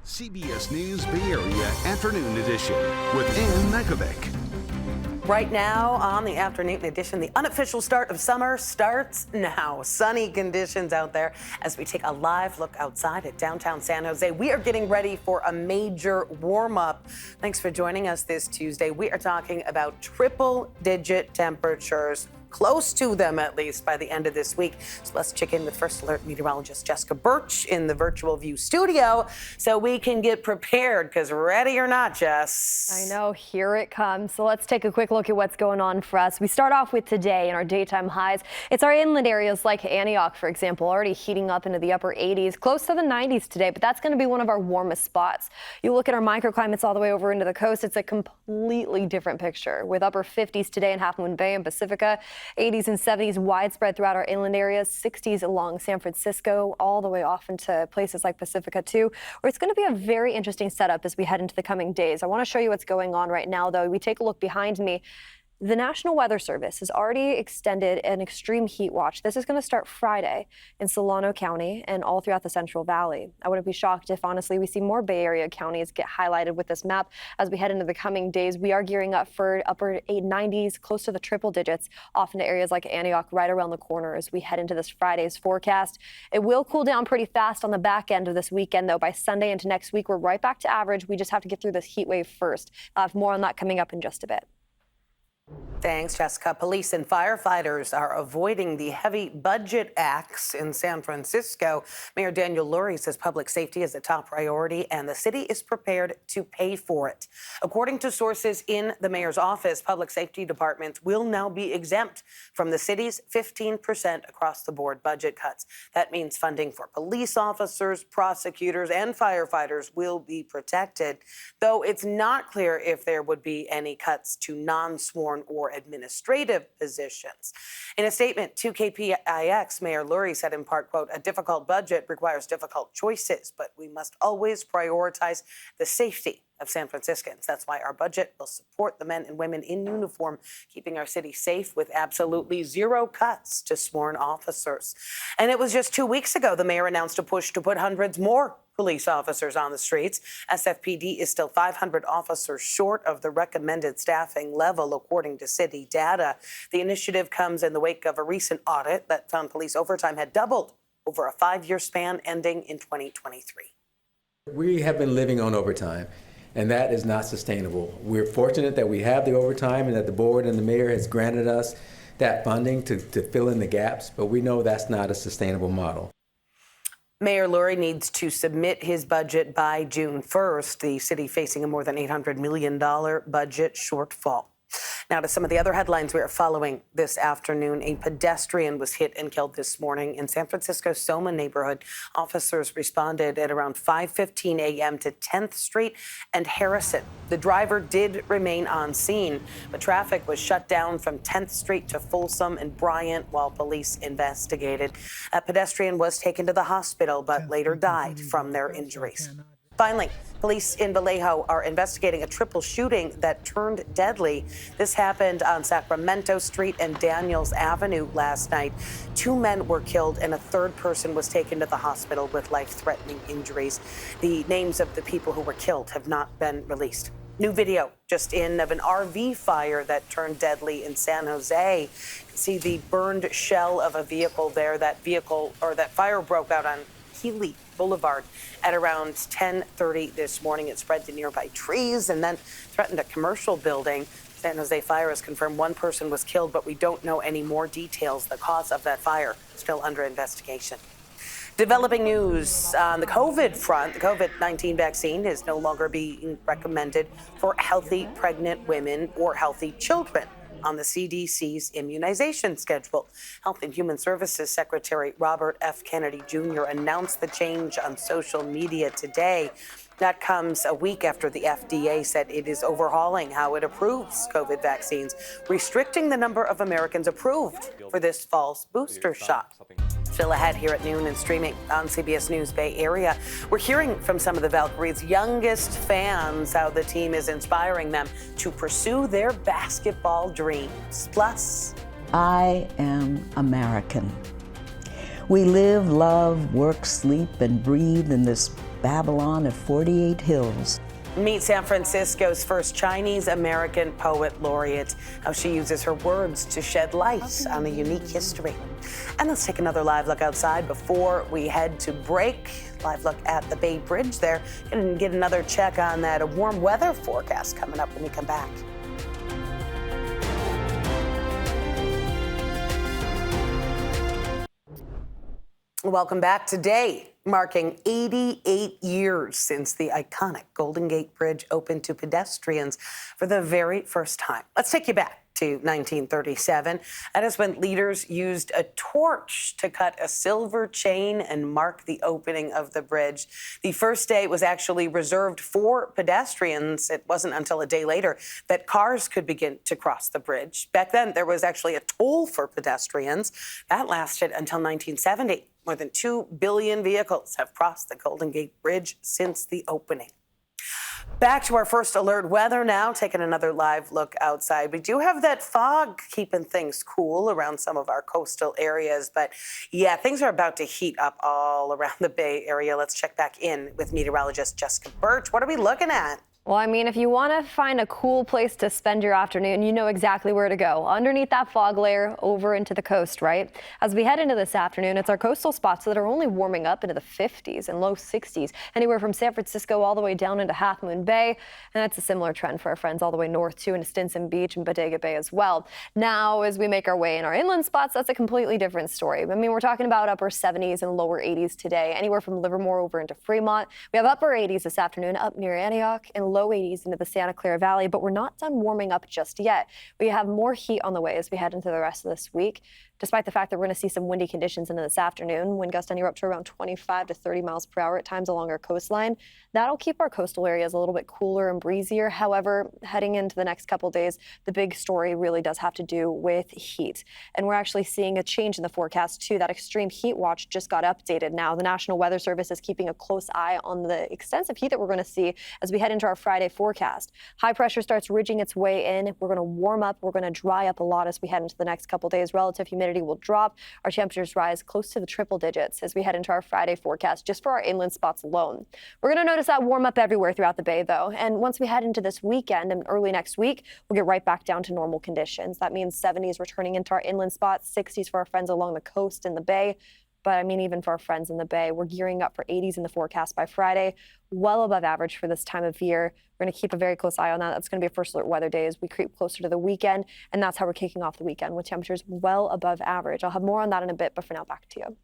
CBS News Bay Area Afternoon Edition with Ann Mekovic. Right now on the afternoon edition, the unofficial start of summer starts now. Sunny conditions out there as we take a live look outside at downtown San Jose. We are getting ready for a major warm-up. Thanks for joining us this Tuesday. We are talking about triple-digit temperatures, close to them at least by the end of this week. So let's check in with First Alert meteorologist Jessica Birch in the Virtual View studio so we can get prepared, because ready or not, Jess. I know, here it comes. So let's take a quick look at what's going on for us. We start off with today and our daytime highs. It's our inland areas like Antioch, for example, already heating up into the upper 80s, close to the 90s today, but that's going to be one of our warmest spots. You look at our microclimates all the way over into the coast, it's a completely different picture with upper 50s today in Half Moon Bay and Pacifica. 80s and 70s widespread throughout our inland areas, 60s along San Francisco, all the way off into places like Pacifica too, where it's going to be a very interesting setup as we head into the coming days. I want to show you what's going on right now, though. We take a look behind me. The National Weather Service has already extended an extreme heat watch. This is going to start Friday in Solano County and all throughout the Central Valley. I wouldn't be shocked if, honestly, we see more Bay Area counties get highlighted with this map as we head into the coming days. We are gearing up for upper 90s, close to the triple digits, off into areas like Antioch right around the corner as we head into this Friday's forecast. It will cool down pretty fast on the back end of this weekend, though. By Sunday into next week, we're right back to average. We just have to get through this heat wave first. I'll have more on that coming up in just a bit. Thanks, Jessica. Police and firefighters are avoiding the heavy budget acts in San Francisco. Mayor Daniel Lurie says public safety is a top priority and the city is prepared to pay for it. According to sources in the mayor's office, public safety departments will now be exempt from the city's 15% across the board budget cuts. That means funding for police officers, prosecutors, and firefighters will be protected, though it's not clear if there would be any cuts to non-sworn or administrative positions. In a statement to KPIX, Mayor Lurie said in part, quote, "A difficult budget requires difficult choices, but we must always prioritize the safety of San Franciscans. That's why our budget will support the men and women in uniform, keeping our city safe with absolutely zero cuts to sworn officers." And it was just 2 weeks ago the mayor announced a push to put hundreds more police officers on the streets. SFPD is still 500 officers short of the recommended staffing level, according to city data. The initiative comes in the wake of a recent audit that found police overtime had doubled over a 5-year span ending in 2023. We have been living on overtime, and that is not sustainable. We're fortunate that we have the overtime and that the board and the mayor has granted us that funding to fill in the gaps, but we know that's not a sustainable model. Mayor Lurie needs to submit his budget by June 1st, the city facing a more than $800 million budget shortfall. Now to some of the other headlines we are following this afternoon. A pedestrian was hit and killed this morning in San Francisco's Soma neighborhood. Officers responded at around 5:15 a.m. to 10th Street and Harrison. The driver did remain on scene, but traffic was shut down from 10th Street to Folsom and Bryant while police investigated. A pedestrian was taken to the hospital, but later died from their injuries. Finally, police in Vallejo are investigating a triple shooting that turned deadly. This happened on Sacramento Street and Daniels Avenue last night. 2 men were killed and a third person was taken to the hospital with life-threatening injuries. The names of the people who were killed have not been released. New video just in of an RV fire that turned deadly in San Jose. You can see the burned shell of a vehicle there. That fire broke out on Healy Boulevard at around 10:30 this morning. It spread to nearby trees and then threatened a commercial building. San Jose Fire has confirmed 1 person was killed, but we don't know any more details. The cause of that fire is still under investigation. Developing news on the COVID front. The COVID-19 vaccine is no longer being recommended for healthy pregnant women or healthy children on the CDC's immunization schedule. Health and Human Services Secretary Robert F. Kennedy Jr. announced the change on social media today. That comes a week after the FDA said it is overhauling how it approves COVID vaccines, restricting the number of Americans approved for this fall's booster shot. Still ahead here at noon and streaming on CBS News Bay Area. We're hearing from some of the Valkyries' youngest fans how the team is inspiring them to pursue their basketball dreams. Plus, I am American. We live, love, work, sleep, and breathe in this Babylon of 48 hills. Meet San Francisco's first Chinese-American poet laureate, how she uses her words to shed light on a unique history. And let's take another live look outside before we head to break. Live look at the Bay Bridge there and get another check on that warm weather forecast coming up when we come back. Welcome back. Today, marking 88 years since the iconic Golden Gate Bridge opened to pedestrians for the very first time. Let's take you back to 1937. That is when leaders used a torch to cut a silver chain and mark the opening of the bridge. The first day was actually reserved for pedestrians. It wasn't until a day later that cars could begin to cross the bridge. Back then, there was actually a toll for pedestrians. That lasted until 1970. More than 2 billion vehicles have crossed the Golden Gate Bridge since the opening. Back to our first alert weather now, taking another live look outside. We do have that fog keeping things cool around some of our coastal areas, but yeah, things are about to heat up all around the Bay Area. Let's check back in with meteorologist Jessica Birch. What are we looking at? Well, I mean, if you want to find a cool place to spend your afternoon, you know exactly where to go. Underneath that fog layer over into the coast, right? As we head into this afternoon, it's our coastal spots that are only warming up into the 50s and low 60s, anywhere from San Francisco all the way down into Half Moon Bay. And that's a similar trend for our friends all the way north too, into Stinson Beach and Bodega Bay as well. Now, as we make our way in our inland spots, that's a completely different story. I mean, we're talking about upper 70s and lower 80s today, anywhere from Livermore over into Fremont. We have upper 80s this afternoon up near Antioch and low 80s into the Santa Clara Valley, but we're not done warming up just yet. We have more heat on the way as we head into the rest of this week, despite the fact that we're going to see some windy conditions into this afternoon. Wind gusts anywhere up to around 25 to 30 miles per hour at times along our coastline. That'll keep our coastal areas a little bit cooler and breezier. However, heading into the next couple days, the big story really does have to do with heat. And we're actually seeing a change in the forecast too. That extreme heat watch just got updated now. The National Weather Service is keeping a close eye on the extensive heat that we're going to see as we head into our Friday forecast. High pressure starts ridging its way in. We're going to warm up. We're going to dry up a lot as we head into the next couple days. Relative humidity will drop. Our temperatures rise close to the triple digits as we head into our Friday forecast just for our inland spots alone. We're going to notice that warm up everywhere throughout the bay, though. And once we head into this weekend and early next week, we'll get right back down to normal conditions. That means 70s returning into our inland spots, 60s for our friends along the coast and the bay. But I mean, even for our friends in the Bay, we're gearing up for 80s in the forecast by Friday, well above average for this time of year. We're going to keep a very close eye on that. That's going to be a first alert weather day as we creep closer to the weekend. And that's how we're kicking off the weekend with temperatures well above average. I'll have more on that in a bit, but for now, back to you.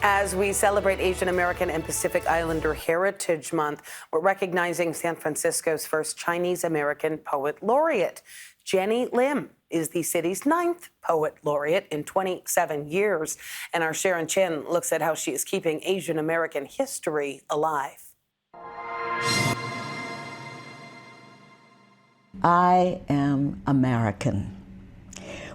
As we celebrate Asian American and Pacific Islander Heritage Month, we're recognizing San Francisco's first Chinese American poet laureate. Genny Lim is the city's 9th poet laureate in 27 years. And our Sharon Chen looks at how she is keeping Asian American history alive. I am American.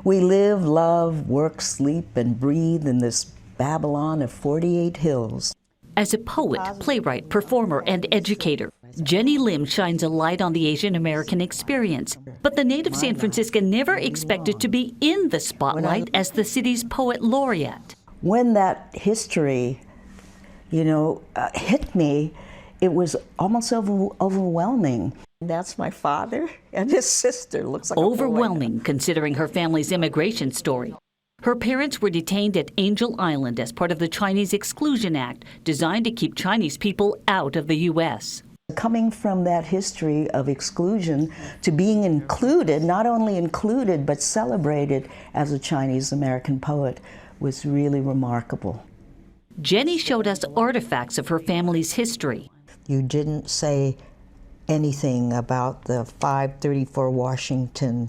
We live, love, work, sleep, and breathe in this Babylon of 48 hills. As a poet, playwright, performer, and educator, Genny Lim shines a light on the Asian American experience. But the native San Franciscan never expected to be in the spotlight as the city's poet laureate. When that history, hit me, it was almost overwhelming. That's my father and his sister. Looks like overwhelming, considering her family's immigration story. Her parents were detained at Angel Island as part of the Chinese Exclusion Act, designed to keep Chinese people out of the U.S. Coming from that history of exclusion to being included, not only included, but celebrated as a Chinese American poet was really remarkable. Genny showed us artifacts of her family's history. You didn't say anything about the 534 Washington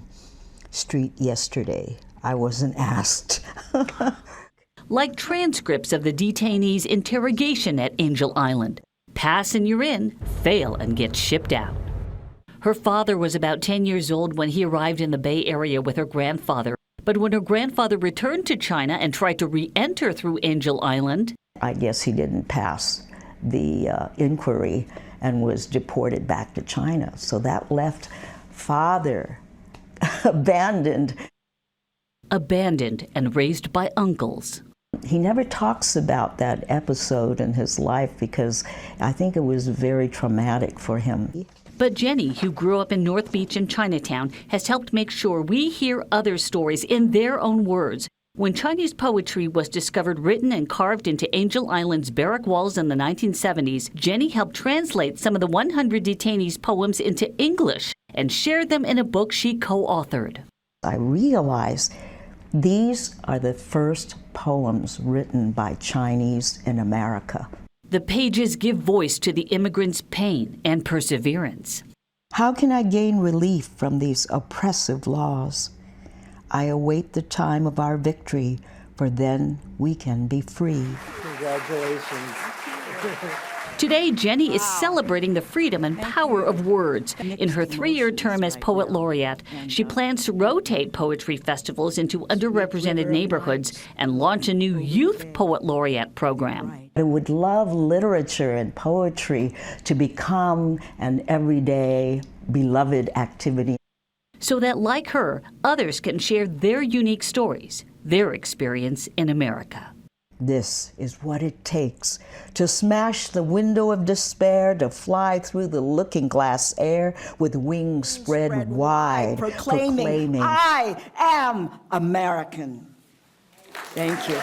Street yesterday. I wasn't asked. Like transcripts of the detainees' interrogation at Angel Island. Pass and you're in, fail and get shipped out. Her father was about 10 years old when he arrived in the Bay Area with her grandfather. But when her grandfather returned to China and tried to re-enter through Angel Island, I guess he didn't pass the inquiry and was deported back to China. So that left father abandoned and raised by uncles. He never talks about that episode in his life because I think it was very traumatic for him. But Genny, who grew up in North Beach and Chinatown, has helped make sure we hear other stories in their own words. When Chinese poetry was discovered written and carved into Angel Island's barrack walls in the 1970s, Genny helped translate some of the 100 detainees' poems into English and shared them in a book she co-authored. I realized these are the first poems written by Chinese in America. The pages give voice to the immigrants' pain and perseverance. How can I gain relief from these oppressive laws? I await the time of our victory, for then we can be free. Congratulations. Today, Genny is celebrating the freedom and power of words. In her 3-year term as Poet Laureate, she plans to rotate poetry festivals into underrepresented neighborhoods and launch a new Youth Poet Laureate program. I would love literature and poetry to become an everyday, beloved activity. So that, like her, others can share their unique stories, their experience in America. This is what it takes to smash the window of despair, to fly through the looking-glass air with wings spread wide, proclaiming, I am American. Thank you.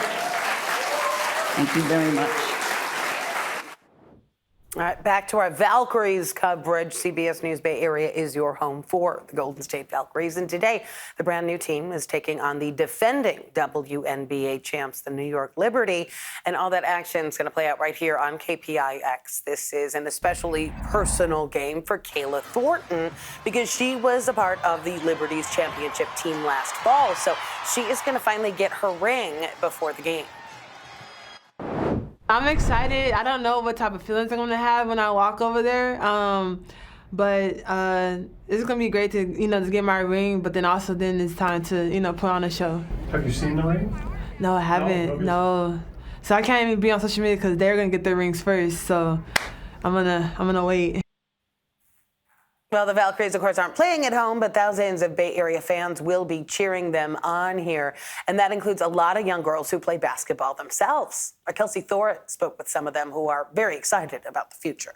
Thank you very much. All right, back to our Valkyries coverage. CBS News Bay Area is your home for the Golden State Valkyries. And today, the brand new team is taking on the defending WNBA champs, the New York Liberty. And all that action is going to play out right here on KPIX. This is an especially personal game for Kayla Thornton because she was a part of the Liberty's championship team last fall. So she is going to finally get her ring before the game. I'm excited. I don't know what type of feelings I'm gonna have when I walk over there, but it's gonna be great to to get my ring. But then also it's time to put on a show. Have you seen the ring? No, I haven't. No. So I can't even be on social media because they're gonna get their rings first. So I'm gonna wait. Well, the Valkyries, of course, aren't playing at home, but thousands of Bay Area fans will be cheering them on here. And that includes a lot of young girls who play basketball themselves. Our Kelsey Thor spoke with some of them who are very excited about the future.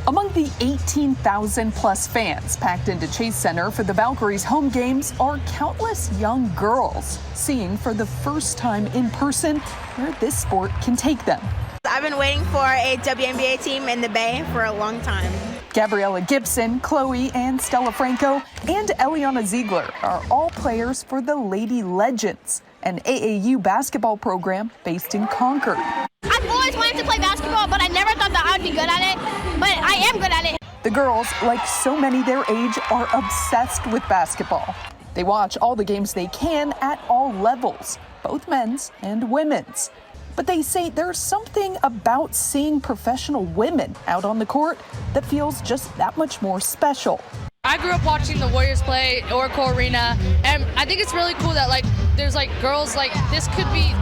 Among the 18,000 plus fans packed into Chase Center for the Valkyries home games are countless young girls seeing for the first time in person where this sport can take them. I've been waiting for a WNBA team in the Bay for a long time. Gabriella Gibson, Chloe, and Stella Franco, and Eliana Ziegler are all players for the Lady Legends, an AAU basketball program based in Concord. I've always wanted to play basketball, but I never thought that I'd be good at it, but I am good at it. The girls, like so many their age, are obsessed with basketball. They watch all the games they can at all levels, both men's and women's. But they say there's something about seeing professional women out on the court that feels just that much more special. I grew up watching the Warriors play Oracle Arena, and I think it's really cool that there's girls this could be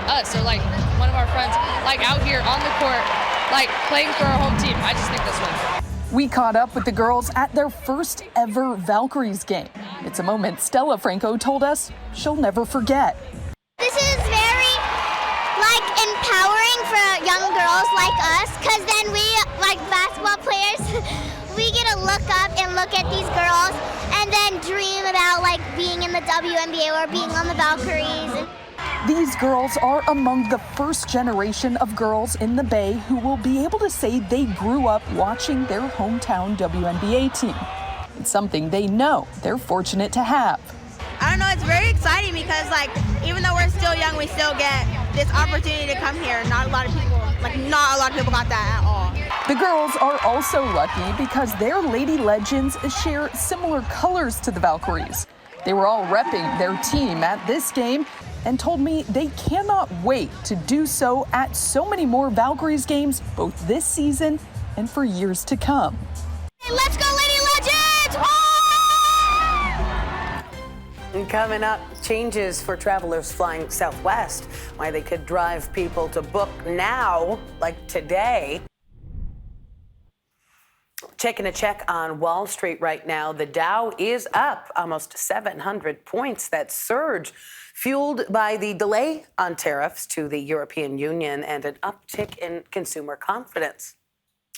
us or one of our friends out here on the court playing for our home team. I just think this one. We caught up with the girls at their first ever Valkyries game. It's a moment Stella Franco told us she'll never forget. This is very empowering for young girls like us, because then we, like basketball players, we get to look up and look at these girls and then dream about being in the WNBA or being on the Valkyries. These girls are among the first generation of girls in the Bay who will be able to say they grew up watching their hometown WNBA team. It's something they know they're fortunate to have. I don't know, it's very exciting because even though we're still young, we still get this opportunity to come here. Not a lot of people got that at all. The girls are also lucky because their Lady Legends share similar colors to the Valkyries. They were all repping their team at this game and told me they cannot wait to do so at so many more Valkyries games, both this season and for years to come. Hey, let's go, Lady Legends! And coming up, changes for travelers flying Southwest, why they could drive people to book now, like today. Taking a check on Wall Street right now, the Dow is up almost 700 points. That surge fueled by the delay on tariffs to the European Union and an uptick in consumer confidence.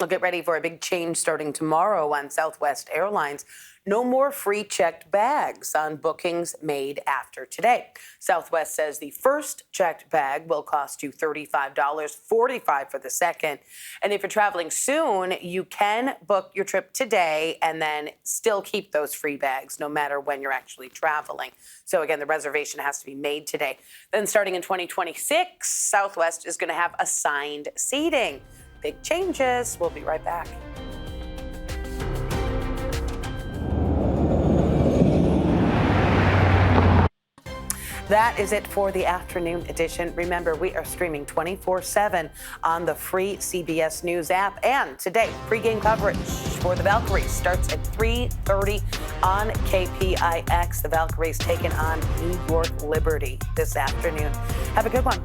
We'll get ready for a big change starting tomorrow on Southwest Airlines. No more free checked bags on bookings made after today. Southwest says the first checked bag will cost you $35, $45 for the second. And if you're traveling soon, you can book your trip today and then still keep those free bags no matter when you're actually traveling. So again, the reservation has to be made today. Then starting in 2026, Southwest is going to have assigned seating. Big changes. We'll be right back. That is it for the afternoon edition. Remember, we are streaming 24/7 on the free CBS News app. And today, pregame coverage for the Valkyries starts at 3:30 on KPIX. The Valkyries taking on New York Liberty this afternoon. Have a good one.